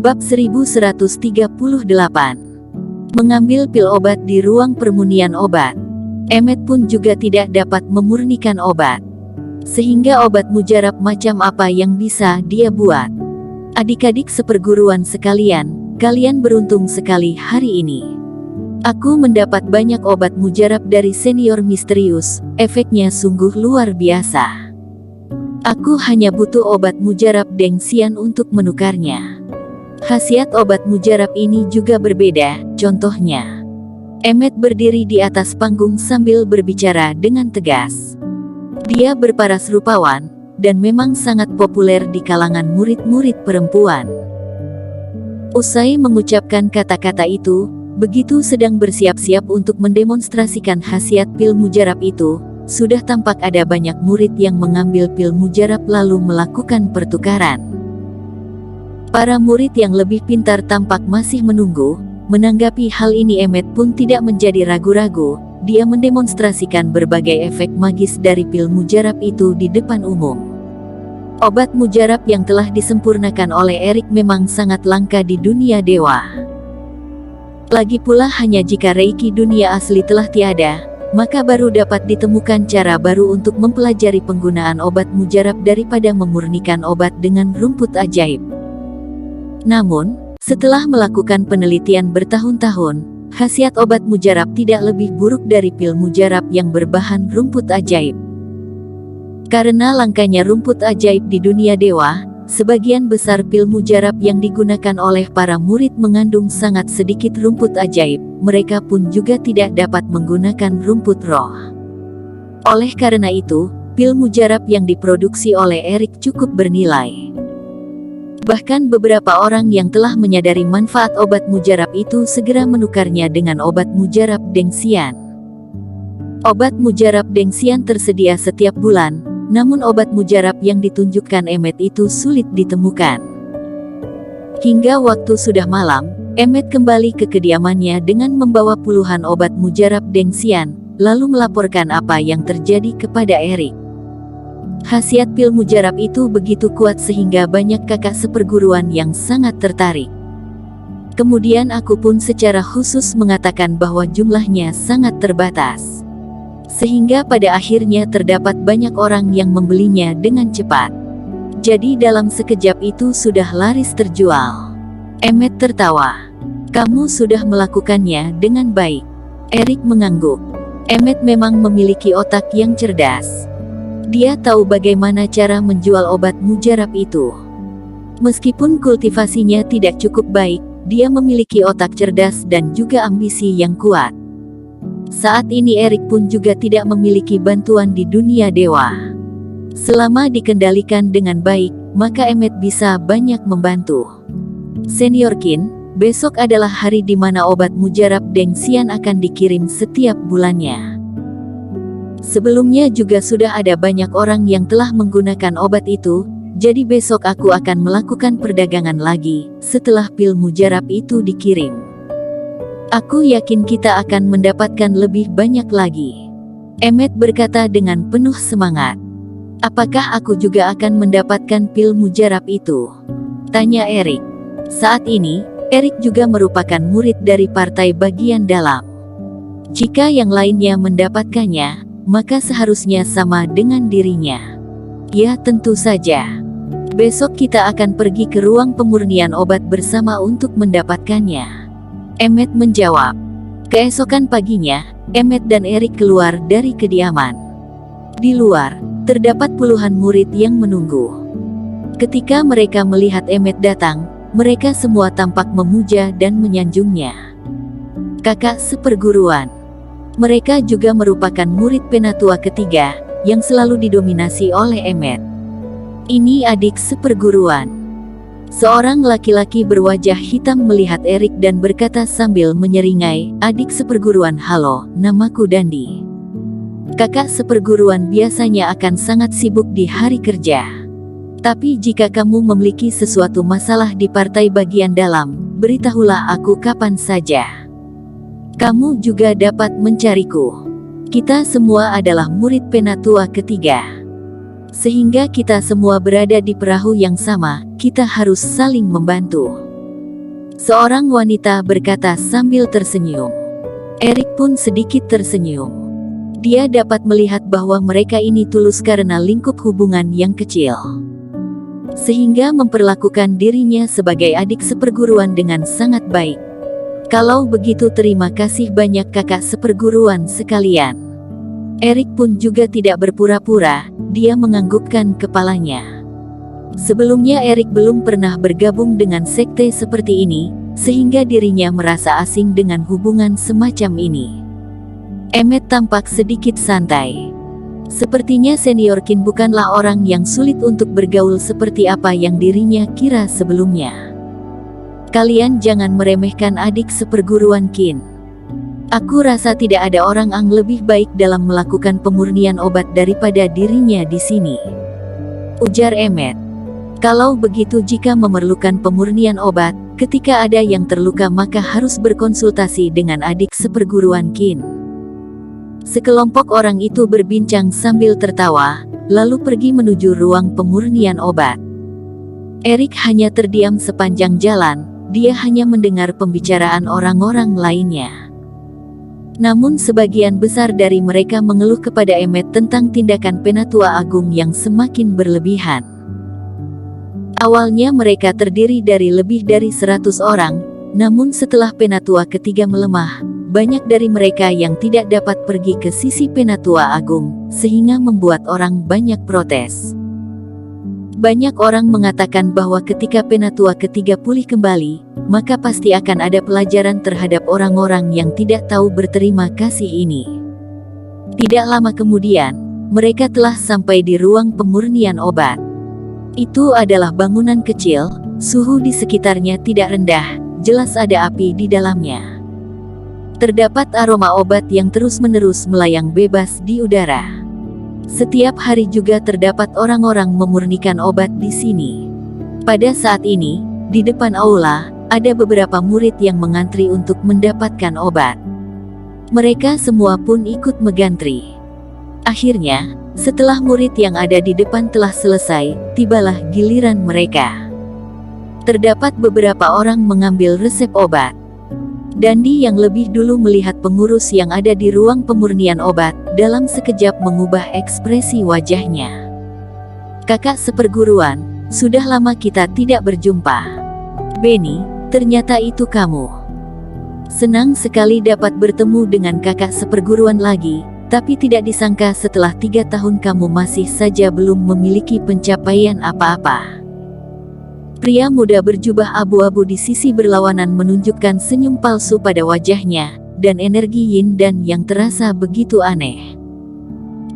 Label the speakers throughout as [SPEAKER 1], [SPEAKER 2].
[SPEAKER 1] Bab 1138. Mengambil pil obat di ruang permunian obat. Emmet pun juga tidak dapat memurnikan obat. Sehingga obat mujarab macam apa yang bisa dia buat? Adik-adik seperguruan sekalian, kalian beruntung sekali hari ini. Aku mendapat banyak obat mujarab dari senior misterius, efeknya sungguh luar biasa. Aku hanya butuh obat mujarab Dengxian untuk menukarnya. Khasiat obat mujarab ini juga berbeda, contohnya. Emmet berdiri di atas panggung sambil berbicara dengan tegas. Dia berparas rupawan, dan memang sangat populer di kalangan murid-murid perempuan. Usai mengucapkan kata-kata itu, begitu sedang bersiap-siap untuk mendemonstrasikan khasiat pil mujarab itu, sudah tampak ada banyak murid yang mengambil pil mujarab lalu melakukan pertukaran. Para murid yang lebih pintar tampak masih menunggu. Menanggapi hal ini Emmet pun tidak menjadi ragu-ragu, dia mendemonstrasikan berbagai efek magis dari pil mujarab itu di depan umum. Obat mujarab yang telah disempurnakan oleh Erik memang sangat langka di dunia dewa. Lagi pula hanya jika Reiki dunia asli telah tiada, maka baru dapat ditemukan cara baru untuk mempelajari penggunaan obat mujarab daripada memurnikan obat dengan rumput ajaib. Namun, setelah melakukan penelitian bertahun-tahun, khasiat obat mujarab tidak lebih buruk dari pil mujarab yang berbahan rumput ajaib. Karena langkanya rumput ajaib di dunia dewa, sebagian besar pil mujarab yang digunakan oleh para murid mengandung sangat sedikit rumput ajaib, mereka pun juga tidak dapat menggunakan rumput roh. Oleh karena itu, pil mujarab yang diproduksi oleh Erik cukup bernilai. Bahkan beberapa orang yang telah menyadari manfaat obat mujarab itu segera menukarnya dengan obat mujarab Dengxian. Obat mujarab Dengxian tersedia setiap bulan, namun obat mujarab yang ditunjukkan Emmet itu sulit ditemukan. Hingga waktu sudah malam, Emmet kembali ke kediamannya dengan membawa puluhan obat mujarab Dengxian, lalu melaporkan apa yang terjadi kepada Erik. Khasiat pil mujarab itu begitu kuat sehingga banyak kakak seperguruan yang sangat tertarik. Kemudian aku pun secara khusus mengatakan bahwa jumlahnya sangat terbatas. Sehingga pada akhirnya terdapat banyak orang yang membelinya dengan cepat. Jadi dalam sekejap itu sudah laris terjual. Emmet tertawa. Kamu sudah melakukannya dengan baik. Erik mengangguk. Emmet memang memiliki otak yang cerdas. Dia tahu bagaimana cara menjual obat mujarab itu. Meskipun kultivasinya tidak cukup baik, dia memiliki otak cerdas dan juga ambisi yang kuat. Saat ini Erik pun juga tidak memiliki bantuan di dunia dewa. Selama dikendalikan dengan baik, maka Emmet bisa banyak membantu. Senior Qin, besok adalah hari di mana obat mujarab Dengxian akan dikirim setiap bulannya. Sebelumnya juga sudah ada banyak orang yang telah menggunakan obat itu, jadi besok aku akan melakukan perdagangan lagi, setelah pil mujarab itu dikirim. Aku yakin kita akan mendapatkan lebih banyak lagi. Emmet berkata dengan penuh semangat. Apakah aku juga akan mendapatkan pil mujarab itu? Tanya Erik. Saat ini, Erik juga merupakan murid dari partai bagian dalam. Jika yang lainnya mendapatkannya, maka seharusnya sama dengan dirinya. Ya tentu saja. Besok kita akan pergi ke ruang pemurnian obat bersama untuk mendapatkannya. Emmet menjawab. Keesokan paginya, Emmet dan Erik keluar dari kediaman. Di luar, terdapat puluhan murid yang menunggu. Ketika mereka melihat Emmet datang, mereka semua tampak memuja dan menyanjungnya. Kakak seperguruan. Mereka juga merupakan murid penatua ketiga, yang selalu didominasi oleh Emmet. Ini adik seperguruan. Seorang laki-laki berwajah hitam melihat Erik dan berkata sambil menyeringai, adik seperguruan halo, namaku Dandi. Kakak seperguruan biasanya akan sangat sibuk di hari kerja. Tapi jika kamu memiliki sesuatu masalah di partai bagian dalam, beritahulah aku kapan saja. Kamu juga dapat mencariku. Kita semua adalah murid penatua ketiga. Sehingga kita semua berada di perahu yang sama, kita harus saling membantu. Seorang wanita berkata sambil tersenyum. Erik pun sedikit tersenyum. Dia dapat melihat bahwa mereka ini tulus karena lingkup hubungan yang kecil, sehingga memperlakukan dirinya sebagai adik seperguruan dengan sangat baik. Kalau begitu, terima kasih banyak kakak seperguruan sekalian. Erik pun juga tidak berpura-pura, dia menganggukkan kepalanya. Sebelumnya Erik belum pernah bergabung dengan sekte seperti ini, sehingga dirinya merasa asing dengan hubungan semacam ini. Emmet tampak sedikit santai. Sepertinya senior Qin bukanlah orang yang sulit untuk bergaul seperti apa yang dirinya kira sebelumnya. Kalian jangan meremehkan adik seperguruan Qin. Aku rasa tidak ada orang yang lebih baik dalam melakukan pemurnian obat daripada dirinya di sini, ujar Emmet. Kalau begitu, jika memerlukan pemurnian obat, ketika ada yang terluka maka harus berkonsultasi dengan adik seperguruan Qin. Sekelompok orang itu berbincang sambil tertawa, lalu pergi menuju ruang pemurnian obat. Erik hanya terdiam sepanjang jalan, dia hanya mendengar pembicaraan orang-orang lainnya. Namun sebagian besar dari mereka mengeluh kepada Emmet tentang tindakan Penatua Agung yang semakin berlebihan. Awalnya mereka terdiri dari lebih dari 100 orang, namun setelah Penatua ketiga melemah, banyak dari mereka yang tidak dapat pergi ke sisi Penatua Agung, sehingga membuat orang banyak protes. Banyak orang mengatakan bahwa ketika Penatua ketiga pulih kembali, maka pasti akan ada pelajaran terhadap orang-orang yang tidak tahu berterima kasih ini. Tidak lama kemudian, mereka telah sampai di ruang pemurnian obat. Itu adalah bangunan kecil, suhu di sekitarnya tidak rendah, jelas ada api di dalamnya. Terdapat aroma obat yang terus-menerus melayang bebas di udara. Setiap hari juga terdapat orang-orang memurnikan obat di sini. Pada saat ini, di depan aula, ada beberapa murid yang mengantri untuk mendapatkan obat. Mereka semua pun ikut mengantri. Akhirnya, setelah murid yang ada di depan telah selesai, tibalah giliran mereka. Terdapat beberapa orang mengambil resep obat. Dandi yang lebih dulu melihat pengurus yang ada di ruang pemurnian obat, dalam sekejap mengubah ekspresi wajahnya. Kakak seperguruan, sudah lama kita tidak berjumpa. Benny, ternyata itu kamu. Senang sekali dapat bertemu dengan kakak seperguruan lagi. Tapi tidak disangka setelah 3 tahun kamu masih saja belum memiliki pencapaian apa-apa. Pria muda berjubah abu-abu di sisi berlawanan menunjukkan senyum palsu pada wajahnya, dan energi yin dan yang terasa begitu aneh.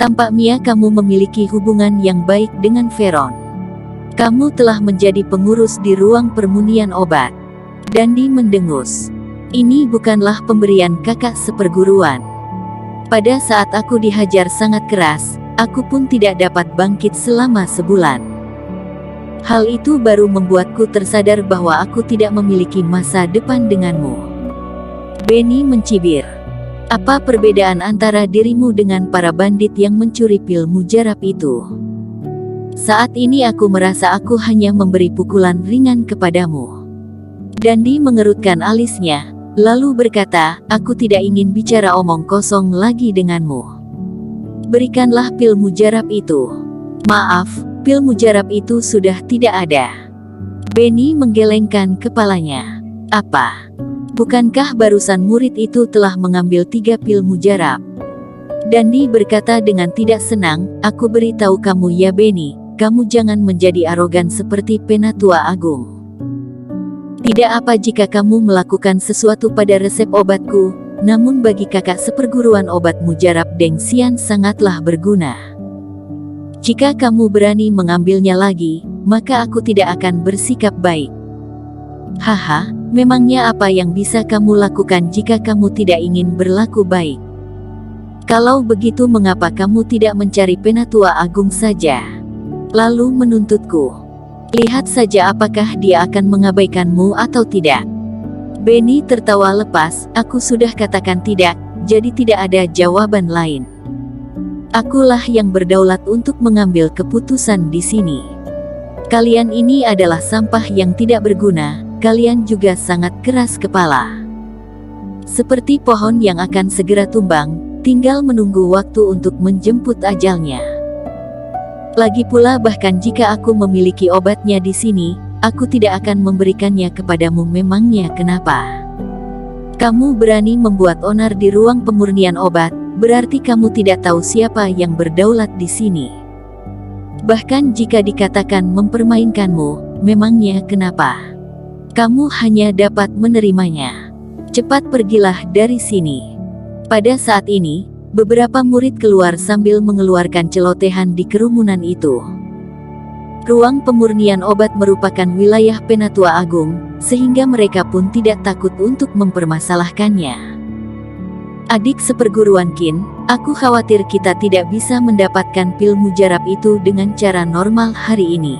[SPEAKER 1] Tampaknya kamu memiliki hubungan yang baik dengan Veron. Kamu telah menjadi pengurus di ruang permunian obat. Dandi mendengus. Ini bukanlah pemberian kakak seperguruan. Pada saat aku dihajar sangat keras, aku pun tidak dapat bangkit selama sebulan. Hal itu baru membuatku tersadar bahwa aku tidak memiliki masa depan denganmu. Benny mencibir. Apa perbedaan antara dirimu dengan para bandit yang mencuri pil mujarab itu? Saat ini aku merasa aku hanya memberi pukulan ringan kepadamu. Dandi mengerutkan alisnya. Lalu berkata, aku tidak ingin bicara omong kosong lagi denganmu. Berikanlah pil mujarab itu. Maaf, pil mujarab itu sudah tidak ada. Benny menggelengkan kepalanya. Apa? Bukankah barusan murid itu telah mengambil 3 pil mujarab? Dandi berkata dengan tidak senang, aku beritahu kamu ya Benny, kamu jangan menjadi arogan seperti Penatua Agung. Tidak apa jika kamu melakukan sesuatu pada resep obatku, namun bagi kakak seperguruan obat mujarab Deng Xian sangatlah berguna. Jika kamu berani mengambilnya lagi, maka aku tidak akan bersikap baik. Haha, memangnya apa yang bisa kamu lakukan jika kamu tidak ingin berlaku baik? Kalau begitu mengapa kamu tidak mencari Penatua Agung saja, lalu menuntutku? Lihat saja apakah dia akan mengabaikanmu atau tidak. Benny tertawa lepas, aku sudah katakan tidak, jadi tidak ada jawaban lain. Akulah yang berdaulat untuk mengambil keputusan di sini. Kalian ini adalah sampah yang tidak berguna, kalian juga sangat keras kepala. Seperti pohon yang akan segera tumbang, tinggal menunggu waktu untuk menjemput ajalnya. Lagi pula bahkan jika aku memiliki obatnya di sini, aku tidak akan memberikannya kepadamu. Memangnya kenapa? Kamu berani membuat onar di ruang pemurnian obat, berarti kamu tidak tahu siapa yang berdaulat di sini. Bahkan jika dikatakan mempermainkanmu, memangnya kenapa? Kamu hanya dapat menerimanya. Cepat pergilah dari sini. Pada saat ini, beberapa murid keluar sambil mengeluarkan celotehan di kerumunan itu. Ruang pemurnian obat merupakan wilayah Penatua Agung, sehingga mereka pun tidak takut untuk mempermasalahkannya. Adik seperguruan Qin, aku khawatir kita tidak bisa mendapatkan pil mujarab itu dengan cara normal hari ini.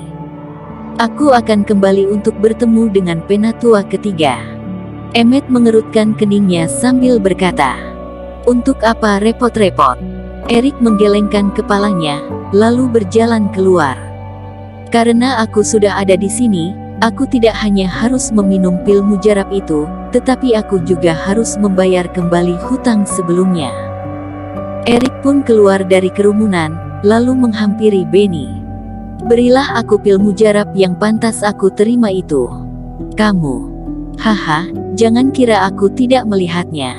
[SPEAKER 1] Aku akan kembali untuk bertemu dengan Penatua ketiga. Emmet mengerutkan keningnya sambil berkata, "Untuk apa repot-repot?" Erik menggelengkan kepalanya, lalu berjalan keluar. "Karena aku sudah ada di sini, aku tidak hanya harus meminum pil mujarab itu, tetapi aku juga harus membayar kembali hutang sebelumnya." Erik pun keluar dari kerumunan, lalu menghampiri Benny. "Berilah aku pil mujarab yang pantas aku terima itu." "Kamu? Haha, jangan kira aku tidak melihatnya.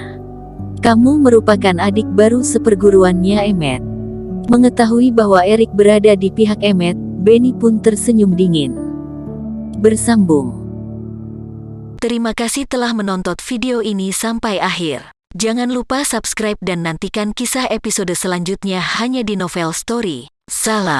[SPEAKER 1] Kamu merupakan adik baru seperguruannya Emmet." Mengetahui bahwa Erik berada di pihak Emmet, Benny pun tersenyum dingin. Bersambung. Terima kasih telah menonton video ini sampai akhir. Jangan lupa subscribe dan nantikan kisah episode selanjutnya hanya di Novel Story. Salam.